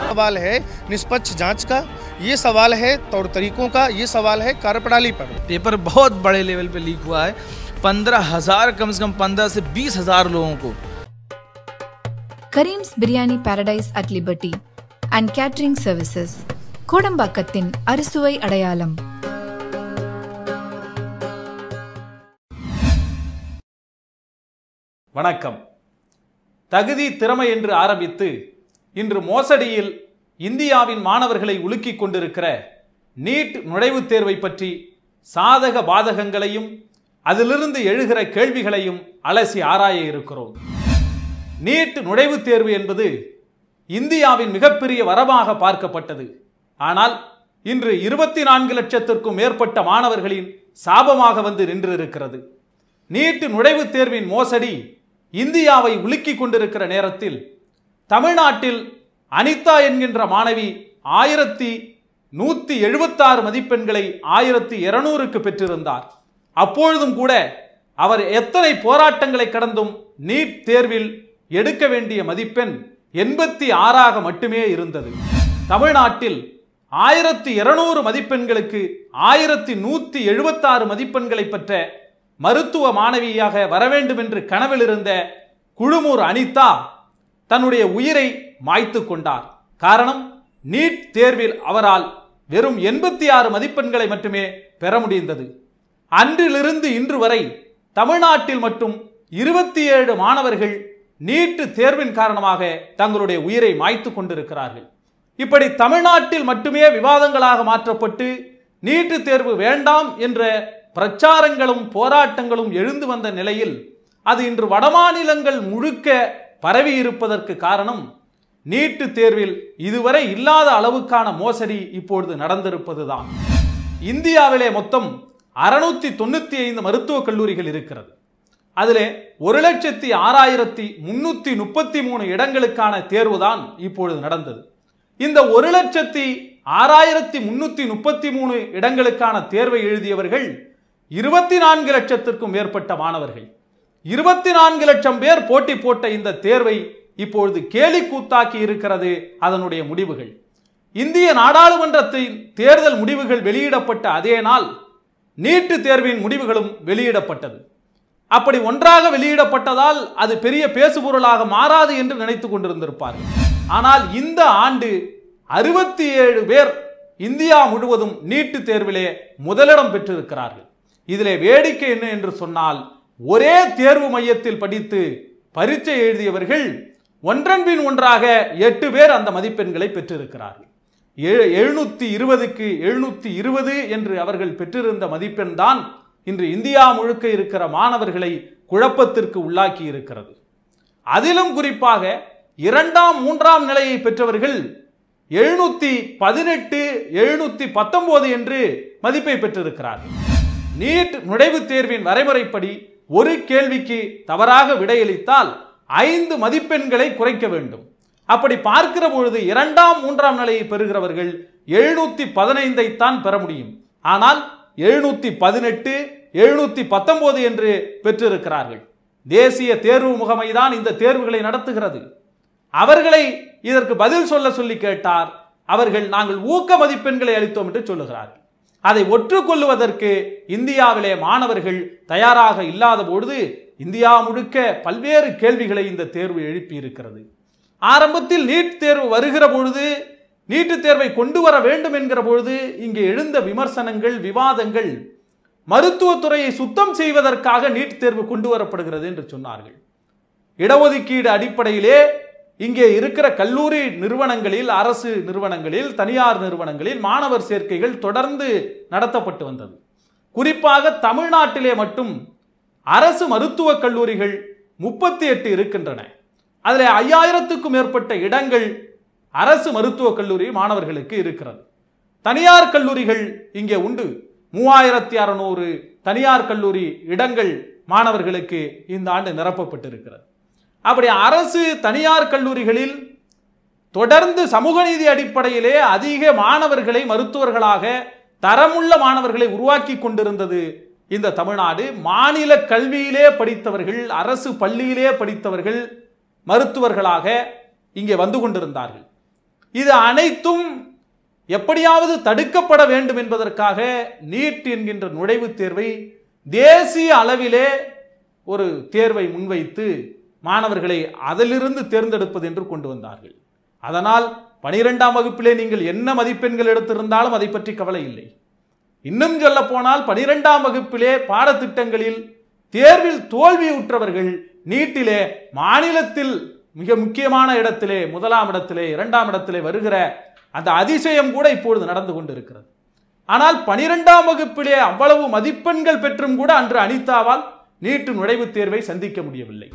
सवाल है निष्पक्ष जांच का, ये सवाल है तौर तरीकों का, ये सवाल है कार्यप्रणाली पर। पेपर बहुत बड़े लेवल पे लीक हुआ है, 15,000 कम से कम 15 से 20,000 लोगों को। Kareem's Biryani Paradise at Liberty and Catering Services, கோடம்பாக்கத்தின் அறுசுவை அடையாளம். வணக்கம். தகுதி திறமை என்று ஆரம்பித்து இன்று மோசடியில் இந்தியாவின் மாணவர்களை உலுக்கிக் கொண்டிருக்கிற நீட் நுழைவுத் தேர்வை பற்றி சாதக பாதகங்களையும் அதிலிருந்து எழுகிற கேள்விகளையும் அலசி ஆராய இருக்கிறோம். நீட் நுழைவுத் தேர்வு என்பது இந்தியாவின் மிகப்பெரிய வரமாக பார்க்கப்பட்டது. ஆனால் இன்று 24 லட்சத்திற்கும் மேற்பட்ட மாணவர்களின் சாபமாக வந்து நின்றிருக்கிறது. நீட் நுழைவுத் தேர்வின் மோசடி இந்தியாவை உலுக்கிக் கொண்டிருக்கிற நேரத்தில் தமிழ்நாட்டில் அனிதா என்கின்ற மாணவி 1176 மதிப்பெண்களை 1200க்கு பெற்றிருந்தார். அப்பொழுதும் கூட அவர் எத்தனை போராட்டங்களை கடந்தும் நீட் தேர்வில் எடுக்க வேண்டிய மதிப்பெண் 86ஆக மட்டுமே இருந்தது. தமிழ்நாட்டில் 1200 மதிப்பெண்களுக்கு 1176 மதிப்பெண்களை பெற்ற மருத்துவ மாணவியாக வர வேண்டும் என்று கனவில் இருந்த குழுமூர் அனிதா தன்னுடைய உயிரை மாய்த்து கொண்டார். காரணம், நீட் தேர்வில் அவரால் வெறும் 86 மதிப்பெண்களை மட்டுமே பெற முடிந்தது. அன்றிலிருந்து இன்று வரை தமிழ்நாட்டில் மட்டும் 27 மாணவர்கள் நீட் தேர்வின் காரணமாக தங்களுடைய உயிரை மாய்த்து கொண்டிருக்கிறார்கள். இப்படி தமிழ்நாட்டில் மட்டுமே விவாதங்களாக மாற்றப்பட்டு நீட் தேர்வு வேண்டாம் என்ற பிரச்சாரங்களும் போராட்டங்களும் எழுந்து வந்த நிலையில் அது இன்று வடமாநிலங்கள் முழுக்க பரவி இருப்பதற்கு காரணம் நீட் தேர்வில் இதுவரை இல்லாத அளவுக்கான மோசடி இப்பொழுது நடந்திருப்பதுதான். இந்தியாவிலே மொத்தம் 695 மருத்துவக் கல்லூரிகள் இருக்கிறது. அதிலே 1,06,333 இடங்களுக்கான தேர்வுதான் இப்பொழுது நடந்தது. இந்த 1,06,333 இடங்களுக்கான தேர்வை எழுதியவர்கள் 24 லட்சத்திற்கும் மேற்பட்ட மாணவர்கள். 24 லட்சம் பேர் போட்டி போட்ட இந்த தேர்வை இப்பொழுது கேலி கூத்தாக்கி இருக்கிறது அதனுடைய முடிவுகள். இந்திய நாடாளுமன்றத்தின் தேர்தல் முடிவுகள் வெளியிடப்பட்ட அதே நாள் நீட் தேர்வின் முடிவுகளும் வெளியிடப்பட்டது. அப்படி ஒன்றாக வெளியிடப்பட்டதால் அது பெரிய பேசுபொருளாக மாறாது என்று நினைத்துக் கொண்டிருந்திருப்பார்கள். ஆனால் இந்த ஆண்டு 67 பேர் இந்தியா முழுவதும் நீட் தேர்விலே முதலிடம் பெற்றிருக்கிறார்கள். இதிலே வேடிக்கை என்ன என்று சொன்னால், ஒரே தேர்வு மையத்தில் படித்து பரீட்சை எழுதியவர்கள் ஒன்றன் பின் ஒன்றாக 8 பேர் அந்த மதிப்பெண்களை பெற்றிருக்கிறார்கள். 720க்கு 720 என்று அவர்கள் பெற்றிருந்த மதிப்பெண் தான் இன்று இந்தியா முழுக்க இருக்கிற மாணவர்களை குழப்பத்திற்கு உள்ளாக்கி இருக்கிறது. அதிலும் குறிப்பாக 2ஆம் 3ஆம் நிலையை பெற்றவர்கள் 718 719 என்று மதிப்பை பெற்றிருக்கிறார்கள். நீட் நுழைவுத் தேர்வின் வரைமுறைப்படி ஒரு கேள்விக்கு தவறாக விடையளித்தால் 5 மதிப்பெண்களை குறைக்க வேண்டும். அப்படி பார்க்கிற பொழுது 2ஆம் 3ஆம் நிலையை பெறுகிறவர்கள் 715 தான் பெற முடியும். ஆனால் 718 719 என்று பெற்றிருக்கிறார்கள். தேசிய தேர்வு முகமைதான் இந்த தேர்வுகளை நடத்துகிறது. அவர்களை இதற்கு பதில் சொல்ல சொல்லி கேட்டார். அவர்கள் நாங்கள் ஊக்க மதிப்பெண்களை அளித்தோம் என்று சொல்லுகிறார்கள். அதை ஒற்றுக்கொள்வதற்கு இந்தியாவிலே மாணவர்கள் தயாராக இல்லாத பொழுது இந்தியா முழுக்க பல்வேறு கேள்விகளை இந்த தேர்வு எழுப்பி இருக்கிறது. ஆரம்பத்தில் நீட் தேர்வு வருகிற பொழுது, நீட் தேர்வை கொண்டு வர வேண்டும் என்கிற பொழுது இங்கே எழுந்த விமர்சனங்கள், விவாதங்கள் மருத்துவத்துறையை சுத்தம் செய்வதற்காக நீட் தேர்வு கொண்டு வரப்படுகிறது என்று சொன்னார்கள். இடஒதுக்கீடு அடிப்படையிலே இங்கே இருக்கிற கல்லூரி நிறுவனங்களில், அரசு நிறுவனங்களில், தனியார் நிறுவனங்களில் மாணவர் சேர்க்கைகள் தொடர்ந்து நடத்தப்பட்டு வந்தது. குறிப்பாக தமிழ்நாட்டிலே மட்டும் அரசு மருத்துவக் கல்லூரிகள் 38 இருக்கின்றன. அதில் 5000க்கும் மேற்பட்ட இடங்கள் அரசு மருத்துவக் கல்லூரி மாணவர்களுக்கு இருக்கிறது. தனியார் கல்லூரிகள் இங்கே உண்டு. 3600 தனியார் கல்லூரி இடங்கள் மாணவர்களுக்கு இந்த ஆண்டு நிரப்பப்பட்டிருக்கிறது. அப்படி அரசு தனியார் கல்லூரிகளில் தொடர்ந்து சமூக நீதி அடிப்படையிலே அதிக மாணவர்களை மருத்துவர்களாக, தரமுள்ள மாணவர்களை உருவாக்கி கொண்டிருந்தது இந்த தமிழ்நாடு. மாநில கல்வியிலே படித்தவர்கள், அரசு பள்ளியிலே படித்தவர்கள் மருத்துவர்களாக இங்கே வந்து கொண்டிருந்தார்கள். இது அனைத்தும் எப்படியாவது தடுக்கப்பட வேண்டும் என்பதற்காக நீட் என்கின்ற நுழைவுத் தேர்வை தேசிய அளவிலே ஒரு தேர்வை முன்வைத்து மாணவர்களை அதிலிருந்து தேர்ந்தெடுப்பது என்று கொண்டு வந்தார்கள். அதனால் 12ஆம் வகுப்பிலே நீங்கள் என்ன மதிப்பெண்கள் எடுத்திருந்தாலும் அதை பற்றி கவலை இல்லை. இன்னும் சொல்ல போனால் 12ஆம் வகுப்பிலே பாடத்திட்டங்களில் தேர்வில் தோல்வியுற்றவர்கள் நீட்டிலே மாநிலத்தில் மிக முக்கியமான இடத்திலே, 1ஆம் இடத்திலே, 2ஆம் இடத்திலே வருகிற அந்த அதிசயம் கூட இப்பொழுது நடந்து கொண்டிருக்கிறது. ஆனால் 12ஆம் வகுப்பிலே அவ்வளவு மதிப்பெண்கள் பெற்றும் கூட அன்று அனிதாவால் நீட் நுழைவுத் தேர்வை சந்திக்க முடியவில்லை.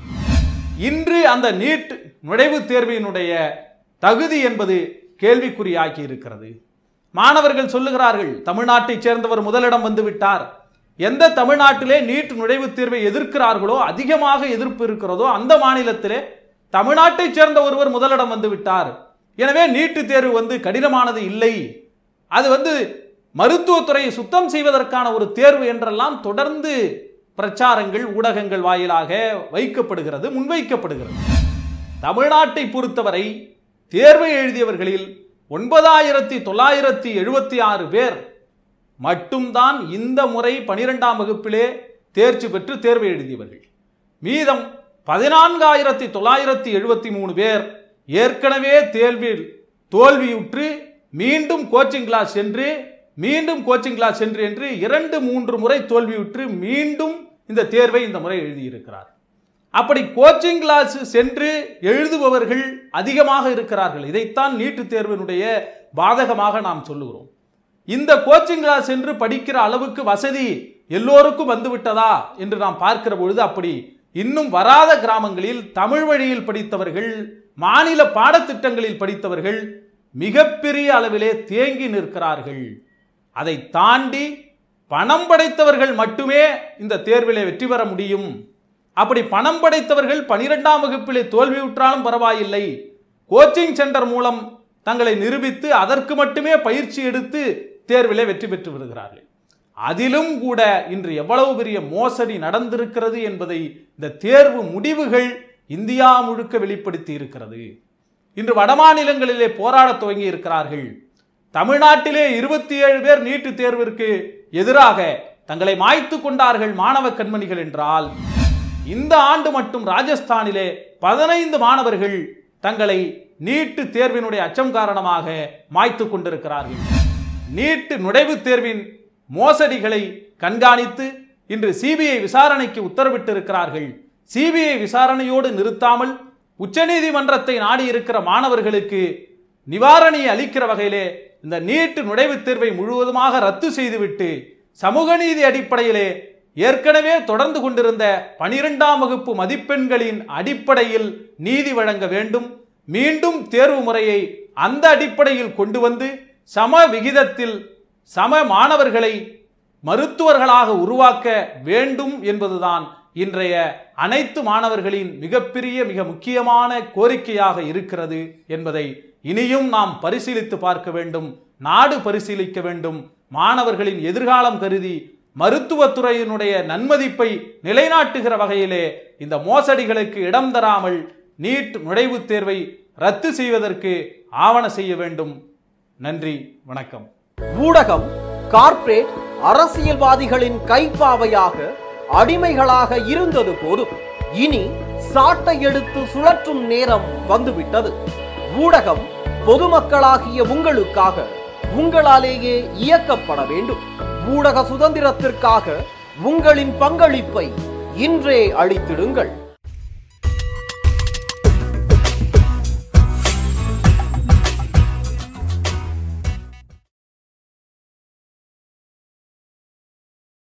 இன்று அந்த நீட் நுழைவுத் தேர்வினுடைய தகுதி என்பது கேள்விக்குறியாகி இருக்கிறது. மாணவர்கள் சொல்லுகிறார்கள், தமிழ்நாட்டைச் சேர்ந்தவர் முதலிடம் வந்து விட்டார். எந்த தமிழ்நாட்டிலே நீட் நுழைவுத் தேர்வை எதிர்க்கிறார்களோ, அதிகமாக எதிர்ப்பு இருக்கிறதோ, அந்த மாநிலத்திலே தமிழ்நாட்டைச் சேர்ந்த ஒருவர் முதலிடம் வந்து விட்டார். எனவே நீட்டு தேர்வு கடினமானது இல்லை, அது மருத்துவத்துறையை சுத்தம் செய்வதற்கான ஒரு தேர்வு என்றெல்லாம் தொடர்ந்து பிரச்சாரங்கள் ஊடகங்கள் வாயிலாக வைக்கப்படுகிறது, முன்வைக்கப்படுகிறது. தமிழ்நாட்டை பொறுத்தவரை தேர்வை எழுதியவர்களில் 9976 பேர் மட்டும்தான் இந்த முறை 12ஆம் வகுப்பிலே தேர்ச்சி பெற்று தேர்வை எழுதியவர்கள். மீதம் 14973 பேர் ஏற்கனவே தேர்வில் தோல்வியுற்று மீண்டும் கோச்சிங் கிளாஸ் சென்று என்று 2-3 முறை தோல்வியுற்று மீண்டும் இந்த தேர்வை இந்த முறை எழுதியிருக்கிறார். அப்படி கோச்சிங் கிளாஸ் சென்று எழுதுபவர்கள் அதிகமாக இருக்கிறார்கள். இதைத்தான் நீட்டு தேர்வினுடைய பாதகமாக நாம் சொல்லுகிறோம். இந்த கோச்சிங் கிளாஸ் சென்று படிக்கிற அளவுக்கு வசதி எல்லோருக்கும் வந்துவிட்டதா என்று நாம் பார்க்கிற பொழுது அப்படி இன்னும் வராத கிராமங்களில் தமிழ் வழியில் படித்தவர்கள், மாநில பாடத்திட்டங்களில் படித்தவர்கள் மிகப்பெரிய அளவிலே தேங்கி நிற்கிறார்கள். அதை தாண்டி பணம் படைத்தவர்கள் மட்டுமே இந்த தேர்விலே வெற்றி பெற முடியும். அப்படி பணம் படைத்தவர்கள் 12ஆம் வகுப்பிலே தோல்வியுற்றாலும் பரவாயில்லை, கோச்சிங் சென்டர் மூலம் தங்களை நிரூபித்து அதற்கு மட்டுமே பயிற்சி எடுத்து தேர்விலே வெற்றி பெற்று வருகிறார்கள். அதிலும் கூட இன்று எவ்வளவு பெரிய மோசடி நடந்திருக்கிறது என்பதை இந்த தேர்வு முடிவுகள் இந்தியா முழுக்க வெளிப்படுத்தி இருக்கிறது. இன்று வடமாநிலங்களிலே போராட துவங்கி இருக்கிறார்கள். தமிழ்நாட்டிலே 27 பேர் நீட்டு தேர்விற்கு எதிராக தங்களை மாய்த்து கொண்டார்கள் மாணவ கண்மணிகள் என்றால், இந்த ஆண்டு மட்டும் ராஜஸ்தானிலே 15 மாணவர்கள் தங்களை நீட்டு தேர்வினுடைய அச்சம் காரணமாக மாய்த்து கொண்டிருக்கிறார்கள். நீட்டு நுழைவுத் தேர்வின் மோசடிகளை கண்காணித்து இன்று சிபிஐ விசாரணைக்கு உத்தரவிட்டிருக்கிறார்கள். சிபிஐ விசாரணையோடு நிறுத்தாமல் உச்சநீதிமன்றத்தை நாடி இருக்கிற மாணவர்களுக்கு நிவாரணை அளிக்கிற வகையிலே இந்த நீட்டு நுழைவுத் தேர்வை முழுவதுமாக ரத்து செய்துவிட்டு சமூக நீதி அடிப்படையிலே ஏற்கனவே தொடர்ந்து கொண்டிருந்த 12ஆம் வகுப்பு மதிப்பெண்களின் அடிப்படையில் நீதி வழங்க வேண்டும். மீண்டும் தேர்வு முறையை அந்த அடிப்படையில் கொண்டு வந்து சம விகிதத்தில் சம மாணவர்களை மருத்துவர்களாக உருவாக்க வேண்டும் என்பதுதான் இன்றைய அனைத்து மாணவர்களின் மிகப்பெரிய மிக முக்கியமான கோரிக்கையாக இருக்கிறது என்பதை இனியும் நாம் பரிசீலித்து பார்க்க வேண்டும். நாடு பரிசீலிக்க வேண்டும். மாணவர்களின் எதிர்காலம் கருதி மருத்துவத்துறையினுடைய நன்மதிப்பை நிலைநாட்டுகிற வகையிலே இந்த மோசடிகளுக்கு இடம் தராமல் நீட் நுழைவுத் தேர்வை ரத்து செய்வதற்கு ஆவண செய்ய வேண்டும். நன்றி, வணக்கம். ஊடகம் கார்ப்பரேட் அரசியல்வாதிகளின் கைப்பாவையாக அடிமைகளாக இருந்தது போதும். இனி சாட்டை எடுத்து சுழற்றும் நேரம் வந்துவிட்டது. ஊடகம் பொதுமக்களாகிய உங்களுக்காக உங்களாலேயே இயக்கப்பட வேண்டும். ஊடக சுதந்திரத்திற்காக உங்களின் பங்களிப்பை இன்றே அளித்திடுங்கள்.